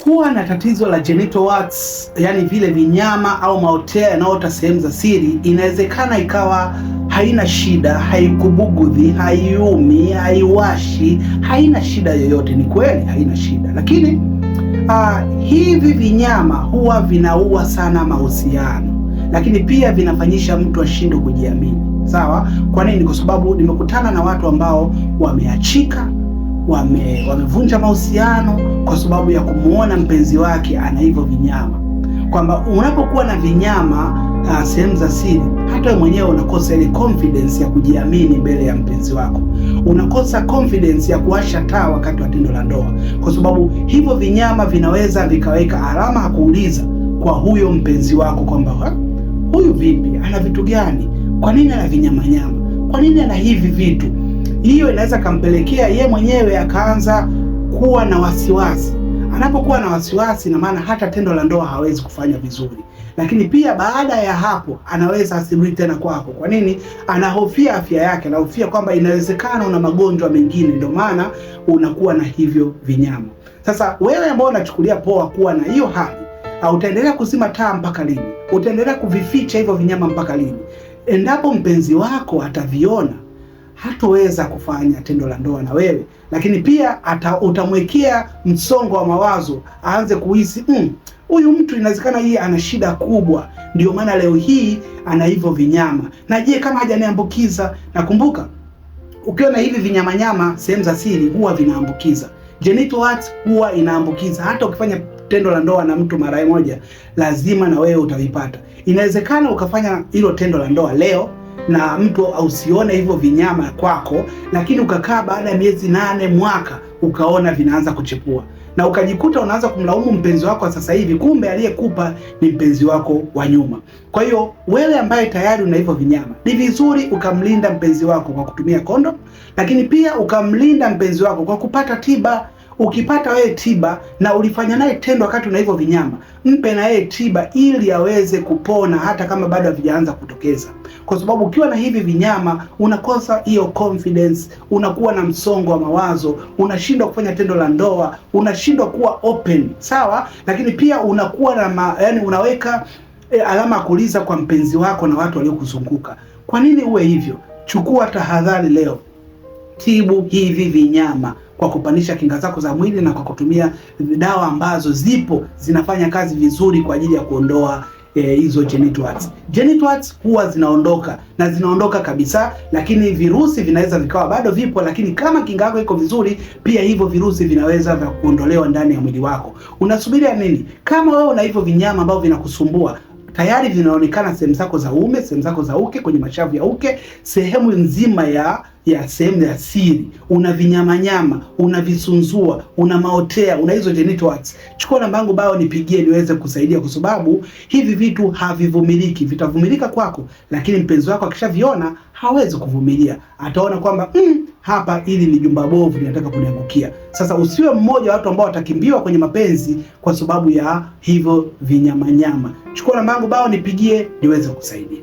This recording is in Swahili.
Kuwa na tatizo la genital warts, yani vile vinyama au maotea yanayoota sehemu za siri, inawezekana ikawa haina shida, haikubugudhi, haiumi, haiwashi, haina shida yoyote. Ni kweli haina shida, lakini hivi vinyama huwa vinaua sana mahusiano, lakini pia vinafanyisha mtu ashindwe kujiamini. Sawa? Kwa nini? Kwa sababu nimekutana na watu ambao wameachika, wamevunja mahusiano kwa sababu ya kumuona mpenzi wake ana hivyo vinyama. Kwamba unapokuwa na vinyama sehemu za siri, hata wewe mwenyewe unakosa ile confidence ya kujiamini mbele ya mpenzi wako. Unakosa confidence ya kuwasha taa wakati wa tendo la ndoa, kwa sababu hivyo vinyama vinaweza vikaweka alama ya kuuliza kwa huyo mpenzi wako kwamba huyu vipi, ana vitu gani? Kwa nini ana vinyamanyama? Kwa nini ana hivi vitu? Hiyo inaweza kampelekea ye mwenyewe akaanza kuwa na wasiwasi. Anapokuwa na wasiwasi, na maana hata tendo la ndoa hawezi kufanya vizuri. Lakini pia baada ya hapo anaweza asirudi tena kwako. Kwa nini? Anahofia afya yake, anahofia kwamba inawezekana una magonjwa mengine, ndio maana unakuwa na hivyo vinyama. Sasa wewe ambao unachukulia poa kuwa na hiyo hali, utaendelea kuzima taa mpaka lini? Utaendelea kuvificha hivyo vinyama mpaka lini? Endapo mpenzi wako ataviona, hatoweza kufanya tendo la ndoa na wewe, lakini pia utamwekea msongo wa mawazo, aanze kuhisi huyu mtu inawezekana hii ana shida kubwa, ndio maana leo hii ana hivyo vinyama. Na je, kama hajaniambukiza? Nakumbuka ukiwa na hivi vinyamanyama sehemu za siri huwa vinaambukiza. Genital warts huwa inaambukiza. Hata ukifanya tendo la ndoa na mtu mara moja, lazima na wewe utavipata. Inawezekana ukafanya hilo tendo la ndoa leo na mtu usione hivyo vinyama kwako, lakini ukakaa baada ya miezi 8, mwaka, ukaona vinaanza kuchepua, na ukajikuta unaanza kumlaumu mpenzi wako sasa hivi, kumbe aliyekupa ni mpenzi wako wa nyuma. Kwa hiyo wewe ambaye tayari una hivyo vinyama, ni vizuri ukamlinda mpenzi wako kwa kutumia kondom, lakini pia ukamlinda mpenzi wako kwa kupata tiba. Ukipata wewe tiba na ulifanya naye tendo wakati una hivyo vinyama, mpe na yeye tiba ili aweze kupona hata kama bado havijaanza kutokeza. Kwa sababu ukiwa na hivi vinyama unakosa hiyo confidence, unakuwa na msongo wa mawazo, unashindwa kufanya tendo la ndoa, unashindwa kuwa open, sawa? Lakini pia unakuwa na unaweka alama ya kuuliza kwa mpenzi wako na watu waliokuzunguka. Kwa nini uwe hivyo? Chukua tahadhari leo. Tibu hivi vinyama kwa kupandisha kinga zako za mwili na kwa kutumia dawa ambazo zipo zinafanya kazi vizuri kwa ajili ya kuondoa hizo genital warts. Genital warts huwa zinaondoka na zinaondoka kabisa, lakini virusi vinaweza vikawa bado vipo, lakini kama kinga yako iko vizuri, pia hivyo virusi vinaweza kuondolewa ndani ya mwili wako. Unasubiria nini? Kama wewe una hivyo vinyama ambavyo vinakusumbua, tayari vinaonekana sehemu zako za uume, sehemu zako za uke, kwenye mashavu ya uke, sehemu nzima ya sehemu ya siri, una vinyamanyama, una visunzua, una maotea, una hizo genital warts, chukua namba yangu bao nipigie niweze kusaidia, kwa sababu hivi vitu havivumiliki. Vitavumilika kwako, lakini mpenzi wako akishaviona hawezi kuvumilia. Ataona kwamba hapa ili ni jumba bovu linataka kuniangukia. Sasa usiwe mmoja wa watu ambao watakimbiwa kwenye mapenzi kwa sababu ya hivyo vinyamanyama. Chukua namba yangu bao nipigie niweze kusaidia.